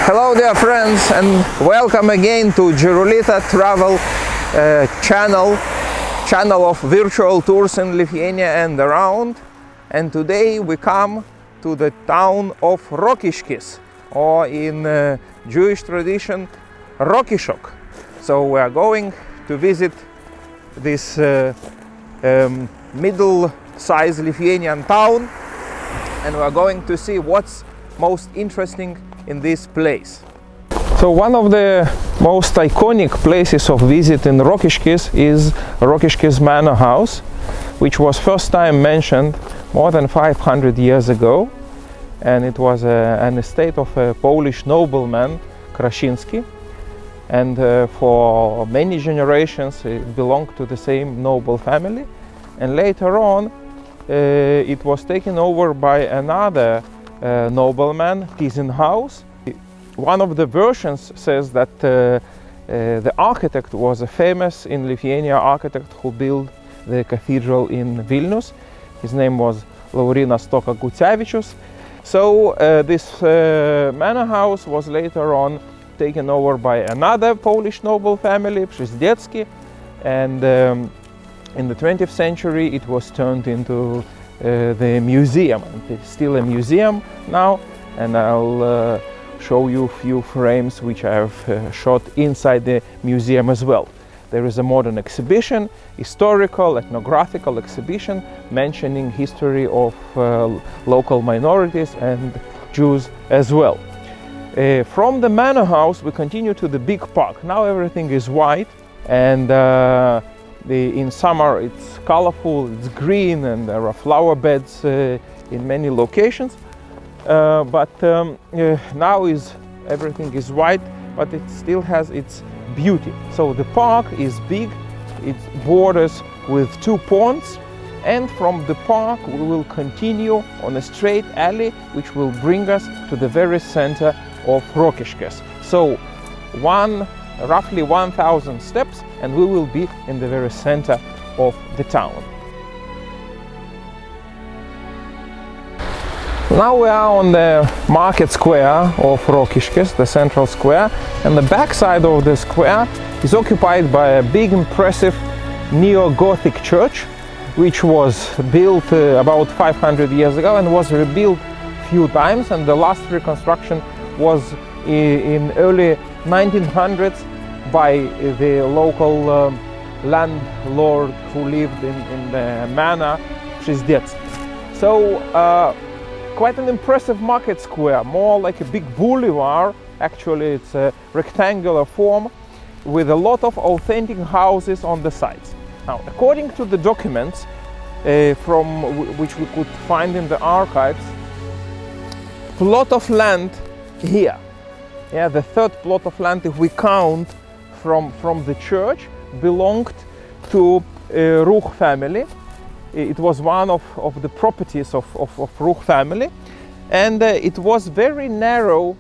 Hello dear friends, and welcome again to Gerulita Travel channel of virtual tours in Lithuania and around. And today we come to the town of Rokiskis, or in Jewish tradition Rakishok. So we are going to visit this middle-sized Lithuanian town, and we are going to see what's most interesting in this place. So one of the most iconic places of visit in Rokiskis is Rokiskis Manor House, which was first time mentioned more than 500 years ago, and it was an estate of a Polish nobleman, Krasinski, and for many generations it belonged to the same noble family, and later on it was taken over by another nobleman, House. One of the versions says that the architect was a famous in Lithuania architect who built the cathedral in Vilnius. His name was Laurynas Gucevičius. So this manor house was later on taken over by another Polish noble family, Przydecki, and in the 20th century it was turned into the museum. It's still a museum now, and I'll show you a few frames which I have shot inside the museum as well. There is a modern exhibition, historical, ethnographical exhibition mentioning history of local minorities and Jews as well. From the manor house we continue to the big park. Now everything is white, and in summer it's colorful, it's green, and there are flower beds in many locations. But now everything is white, but it still has its beauty. So the park is big, it borders with two ponds, and from the park we will continue on a straight alley which will bring us to the very center of Rokiskis. So roughly 1,000 steps and we will be in the very center of the town. Now we are on the market square of Rokiskis, the central square, and the back side of the square is occupied by a big, impressive neo-Gothic church, which was built about 500 years ago and was rebuilt a few times, and the last reconstruction was in early 1900s by the local landlord who lived in the manor, Przydecki. So quite an impressive market square, more like a big boulevard. Actually it's a rectangular form with a lot of authentic houses on the sides. Now, according to the documents from which we could find in the archives, plot of land here, the third plot of land, if we count from the church, belonged to Ruch family. It was one of the properties of Ruch family, and it was very narrow.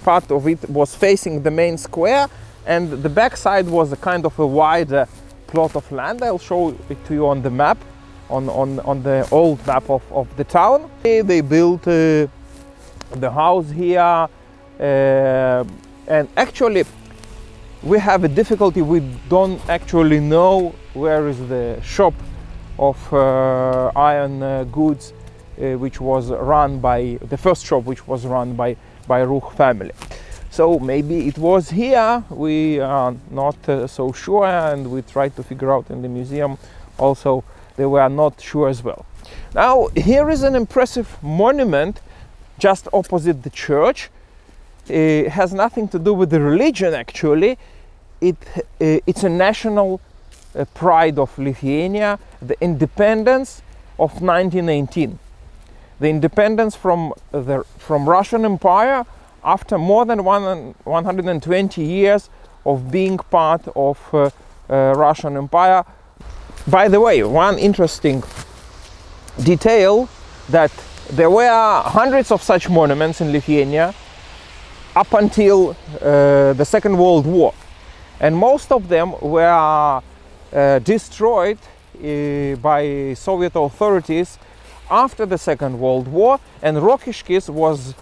Part of it was facing the main square, and the back side was a kind of a wider plot of land. I'll show it to you on the map, on the old map of the town. They built the house here, and actually we have a difficulty. We don't actually know where is the shop of iron goods which was run by the first shop, which was run by Ruch family. So maybe it was here, we are not so sure, and we tried to figure out in the museum also, they were not sure as well. Now here is an impressive monument just opposite the church. It has nothing to do with the religion actually. It's a national pride of Lithuania, the independence of 1918. The independence from Russian Empire after more than 120 years of being part of Russian Empire. By the way, one interesting detail, that there were hundreds of such monuments in Lithuania up until the Second World War, and most of them were destroyed by Soviet authorities after the Second World War, and Rokiskis was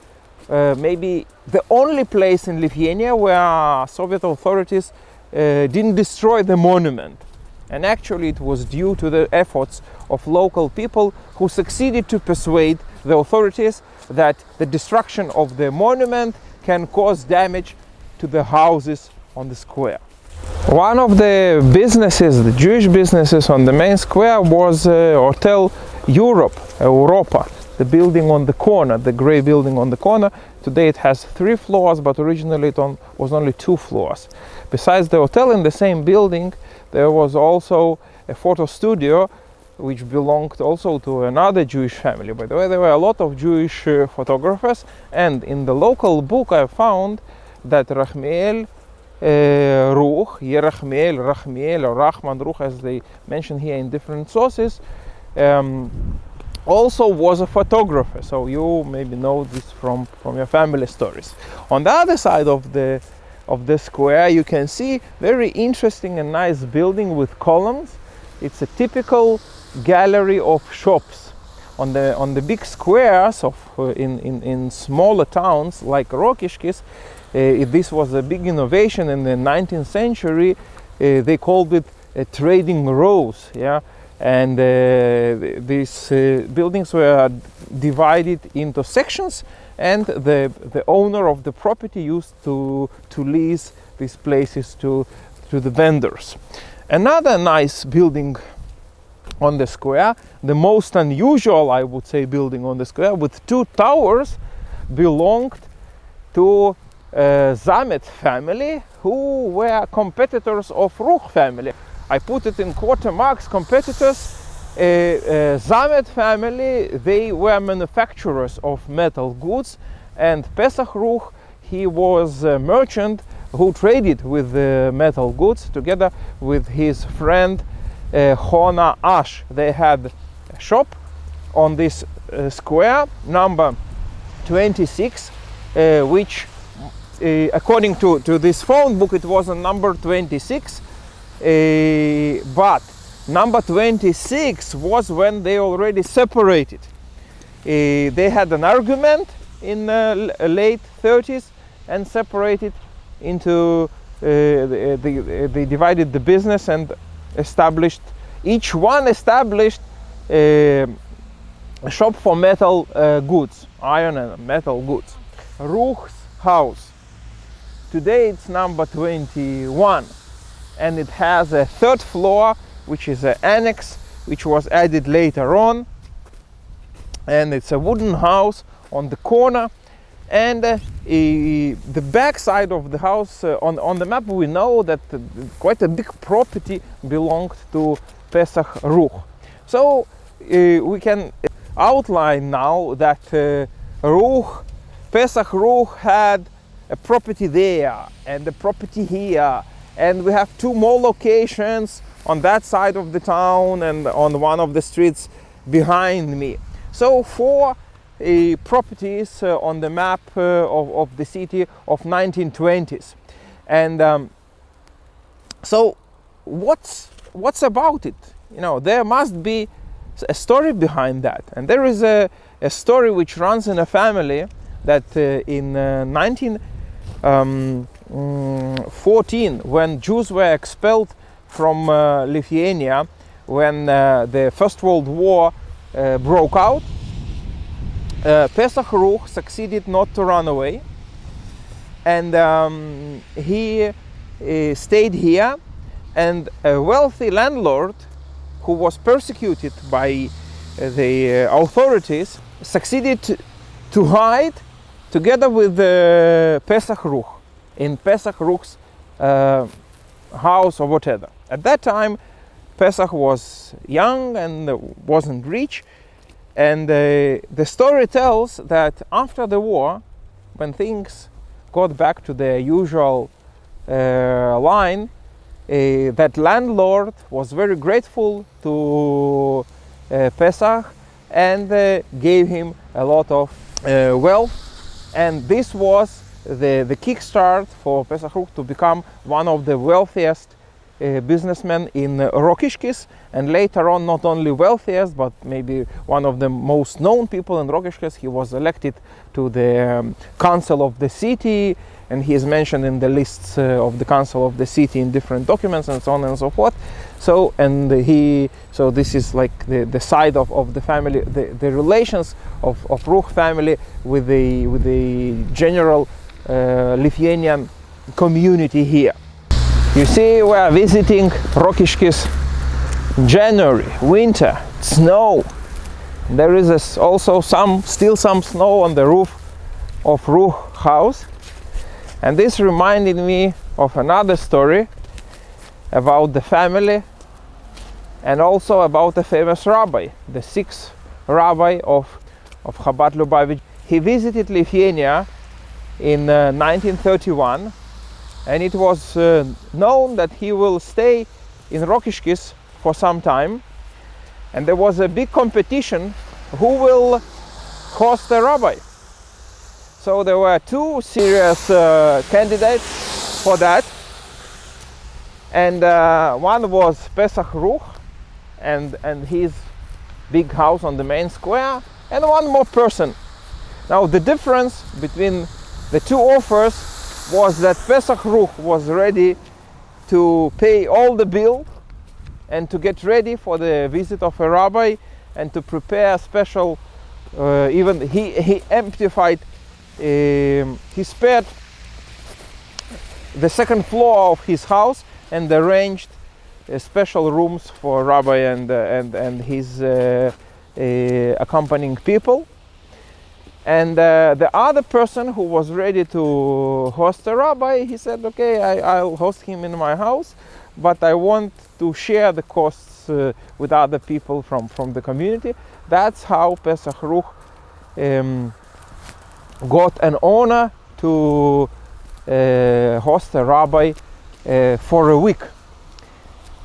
maybe the only place in Lithuania where Soviet authorities didn't destroy the monument. And actually it was due to the efforts of local people who succeeded to persuade the authorities that the destruction of the monument can cause damage to the houses on the square. One of the businesses, the Jewish businesses on the main square, was Hotel Europa, the building on the corner, the gray building on the corner. Today it has 3 floors, but originally it was only 2 floors. Besides the hotel, in the same building there was also a photo studio which belonged also to another Jewish family. By the way, there were a lot of Jewish photographers, and in the local book I found that Rachmiel Ruch, Rachmiel or Rahman Ruch, as they mention here in different sources, also was a photographer. So you maybe know this from your family stories. On the other side of the square you can see very interesting and nice building with columns. It's a typical gallery of shops. On the big squares of in smaller towns like Rokiskis, this was a big innovation in the 19th century. They called it trading rows, yeah, and these buildings were divided into sections, and the owner of the property used to lease these places to the vendors. Another nice building on the square, the most unusual, I would say, building on the square, with 2 towers, belonged to Zamet family, who were competitors of Ruch family. I put it in quarter marks, competitors. Zamet family, they were manufacturers of metal goods, and Pesach Ruch, he was a merchant who traded with the metal goods together with his friend Hona Ash. They had a shop on this square, number 26, which according to this phone book it was a number 26, but number 26 was when they already separated. They had an argument in late 30s and separated into they divided the business and established, each one established a shop for metal goods, iron and metal goods. Ruch's house, today it's number 21, and it has a 3rd floor which is an annex which was added later on, and it's a wooden house on the corner. And the back side of the house, on the map we know that quite a big property belonged to Pesach Ruch. So we can outline now that Pesach Ruch had a property there and a property here, and we have 2 more locations on that side of the town and on one of the streets behind me. So 4 properties on the map of the city of 1920s. And so what's about it? You know, there must be a story behind that. And there is a story which runs in a family that in 1914, when Jews were expelled from Lithuania, when the First World War broke out, Pesach Ruch succeeded not to run away, and he stayed here, and a wealthy landlord who was persecuted by the authorities succeeded to hide together with Pesach Ruch in Pesach Ruch's house or whatever. At that time Pesach was young and wasn't rich. And the story tells that after the war, when things got back to their usual line, that landlord was very grateful to Pesach and gave him a lot of wealth. And this was the kickstart for Pesach Ruch to become one of the wealthiest businessman in Rokiskis, and later on not only wealthiest but maybe one of the most known people in Rokiskis. He was elected to the council of the city, and he is mentioned in the lists of the council of the city in different documents and so on and so forth. So this is like the side of the family, the relations of Ruch family with the general Lithuanian community here. You see, we are visiting Rokiskis January, winter, snow. There is also still some snow on the roof of Ruch house. And this reminded me of another story about the family and also about the famous rabbi, the sixth rabbi of Chabad Lubavitch. He visited Lithuania in 1931, and it was known that he will stay in Rokiskis for some time, and there was a big competition who will host the rabbi. So there were two serious candidates for that, and one was Pesach Ruch and his big house on the main square, and one more person. Now the difference between the two offers was that Pesach Ruch was ready to pay all the bill and to get ready for the visit of a rabbi and to prepare special, even he amplified, he spared the second floor of his house and arranged special rooms for rabbi and his accompanying people. And the other person who was ready to host a rabbi, he said, okay, I'll host him in my house, but I want to share the costs with other people from the community. That's how Pesach Ruch got an honor to host a rabbi for a week.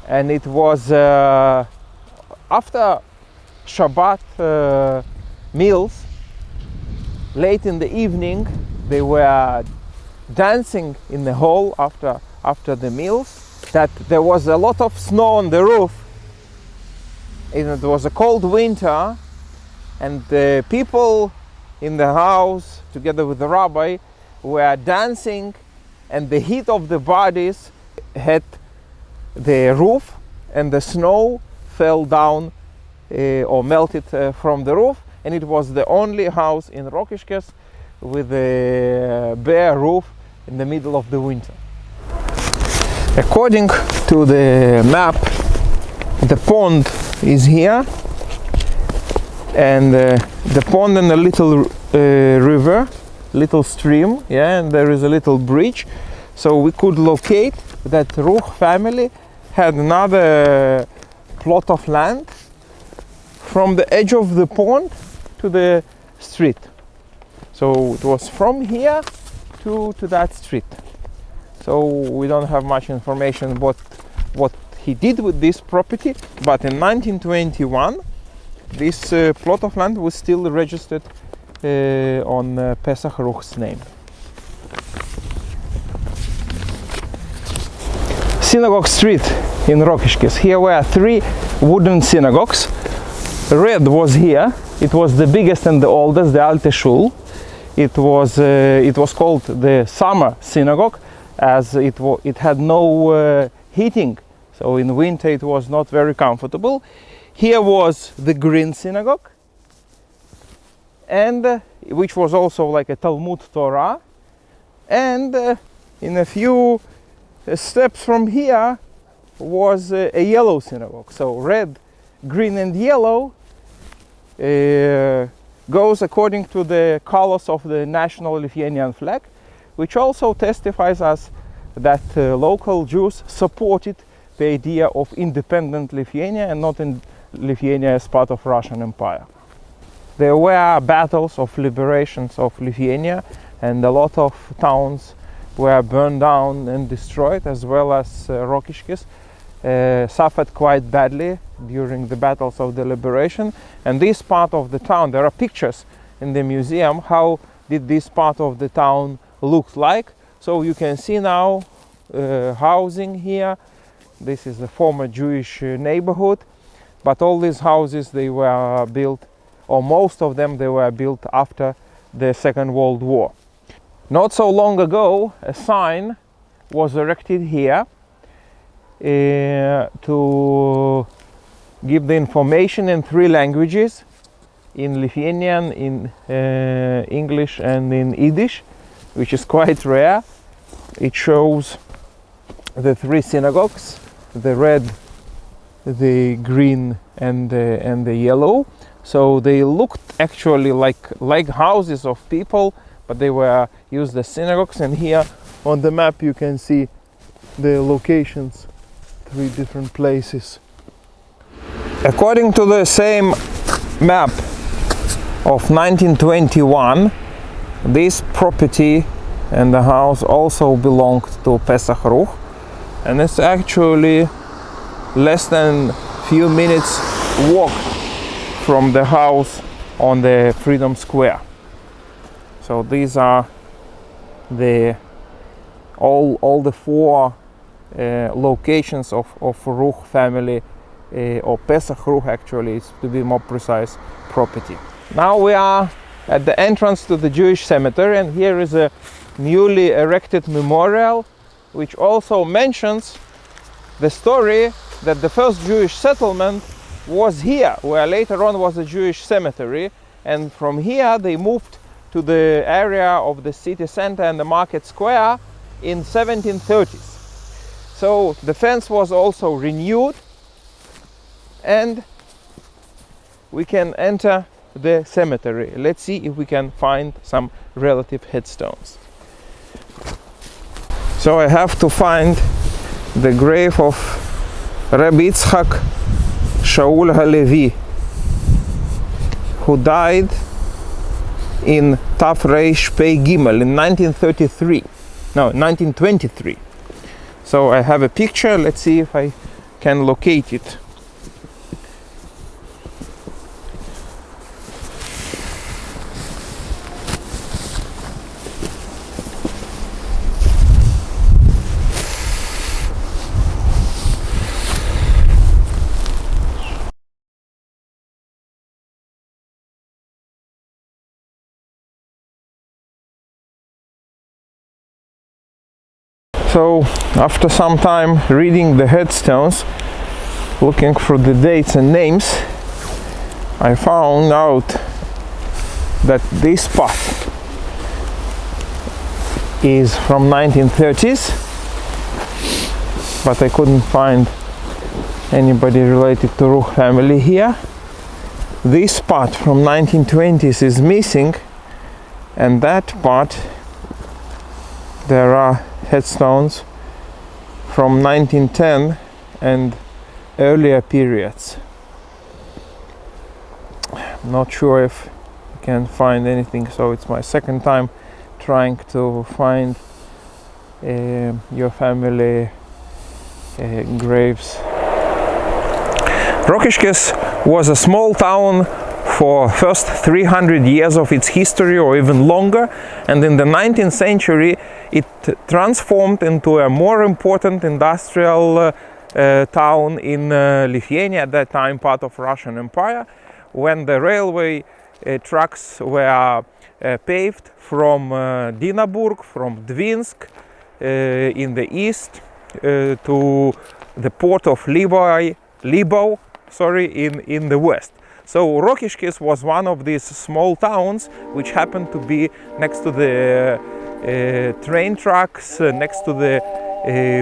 And it was after Shabbat meals, late in the evening, they were dancing in the hall after the meals, that there was a lot of snow on the roof. It was a cold winter, and the people in the house, together with the rabbi, were dancing, and the heat of the bodies hit the roof, and the snow fell down or melted from the roof. And it was the only house in Rokiskis with a bare roof in the middle of the winter. According to the map, the pond is here, and the pond and a little river, little stream, yeah, and there is a little bridge. So we could locate that Ruch family had another plot of land from the edge of the pond to the street. So it was from here to that street. So we don't have much information what he did with this property, but in 1921 this plot of land was still registered on Pesach Ruch's name. Synagogue Street in Rokiskis. Here were three wooden synagogues. Red was here. It was the biggest and the oldest, the Alte Shul. It was called the summer synagogue, as it had no heating, so in winter it was not very comfortable. Here was the green synagogue, and which was also like a Talmud Torah, and in a few steps from here was a yellow synagogue. So red, green and yellow goes according to the colors of the national Lithuanian flag, which also testifies us that local Jews supported the idea of independent Lithuania and not in Lithuania as part of Russian Empire. There were battles of liberations of Lithuania, and a lot of towns were burned down and destroyed, as well as Rokiskis suffered quite badly during the battles of the liberation. And this part of the town, there are pictures in the museum, how did this part of the town look like. So you can see now housing here, This is the former Jewish neighborhood, but all these houses, they were built, or most of them, they were built after the Second World War. Not so long ago, a sign was erected here to give the information in 3 languages, in Lithuanian, in English and in Yiddish, which is quite rare. It shows the 3 synagogues, the red, the green and the yellow. So they looked actually like houses of people, but they were used as synagogues. And here on the map you can see the locations, 3 different places. According to the same map of 1921, this property and the house also belonged to Pesach Ruch, and it's actually less than few minutes walk from the house on the Freedom Square. So these are the all the 4 locations of Ruch family, or Pesach Ruch actually, is to be more precise, property. Now we are at the entrance to the Jewish cemetery, and here is a newly erected memorial which also mentions the story that the first Jewish settlement was here, where later on was a Jewish cemetery, and from here they moved to the area of the city center and the market square in 1730s. So the fence was also renewed, and we can enter the cemetery. Let's see if we can find some relative headstones. So I have to find the grave of Rabbi Yitzchak Shaul HaLevi, who died in Tav Reish Pei Gimel in 1923. So I have a picture. Let's see if I can locate it. So after some time reading the headstones, looking for the dates and names, I found out that this spot is from 1930s, but I couldn't find anybody related to Ruch family here. This spot from 1920s is missing, and that part there are headstones from 1910 and earlier periods. I'm not sure if I can find anything, so it's my second time trying to find your family graves. Rokiskis was a small town for first 300 years of its history, or even longer, and in the 19th century it transformed into a more important industrial town in Lithuania, at that time part of Russian Empire, when the railway tracks were paved from Dinaburg, from Dvinsk in the east to the port of Leyba in the west. So Rokiskis was one of these small towns which happened to be next to the train tracks, next to the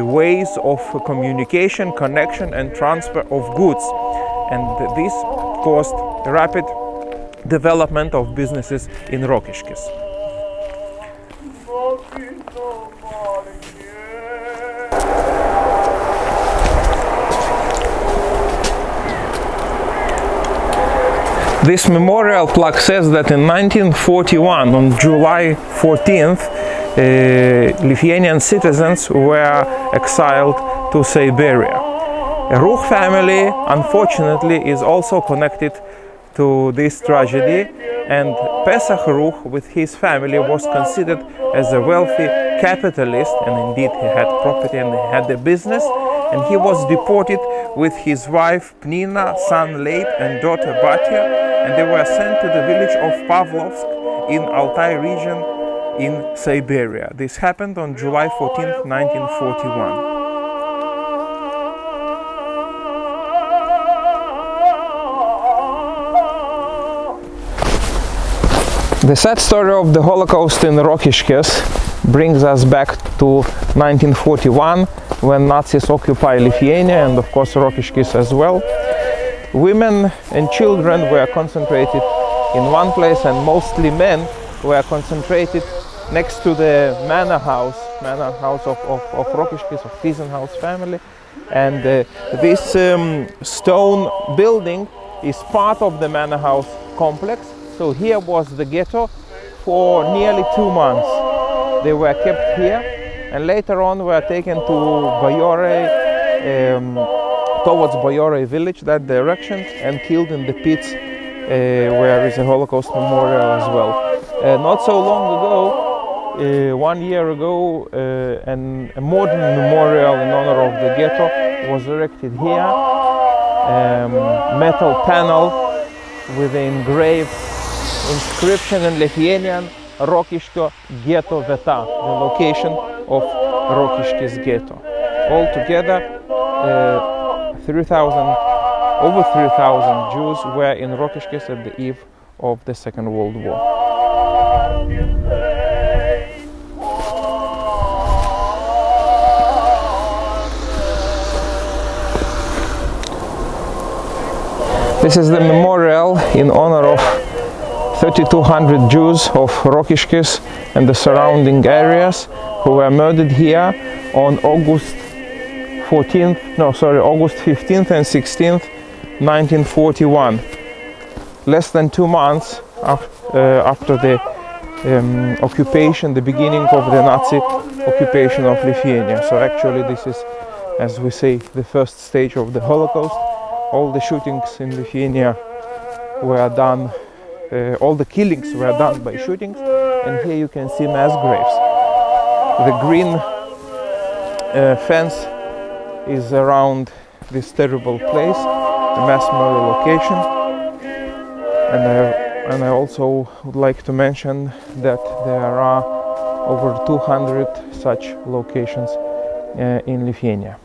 ways of communication, connection and transfer of goods. And this caused rapid development of businesses in Rokiskis. This memorial plaque says that in 1941, on July 14th, Lithuanian citizens were exiled to Siberia. A Ruch family, unfortunately, is also connected to this tragedy, and Pesach Ruch with his family was considered as a wealthy capitalist, and indeed he had property and he had a business, and he was deported with his wife Pnina, son Leib, and daughter Batya, and they were sent to the village of Pavlovsk in Altai region in Siberia. This happened on July 14, 1941. The sad story of the Holocaust in Rokiskis brings us back to 1941, when Nazis occupied Lithuania and of course Rokiskis as well. Women and children were concentrated in one place, and mostly men were concentrated next to the manor house of Rokiskis, of Tyzenhaus family. And this stone building is part of the manor house complex. So here was the ghetto for nearly 2 months. They were kept here, and later on were taken to Bayore, towards Bayore village, that direction, and killed in the pits where is a Holocaust Memorial as well. Not so long ago, 1 year ago, a modern memorial in honor of the ghetto was erected here. Metal panel with the engraved inscription in Lithuanian, Rokiškio ghetto vieta, the location of Rokiškis ghetto. Altogether, over 3,000 Jews were in Rokiškis at the eve of the Second World War. This is the memorial in honor of 3,200 Jews of Rokiskis and the surrounding areas who were murdered here on August 15th and 16th, 1941. Less than 2 months after the occupation, the beginning of the Nazi occupation of Lithuania. So actually this is, as we say, the first stage of the Holocaust. All the shootings in Lithuania were done, all the killings were done by shootings, and here you can see mass graves. The green fence is around this terrible place, the mass murder location, and I also would like to mention that there are over 200 such locations in Lithuania.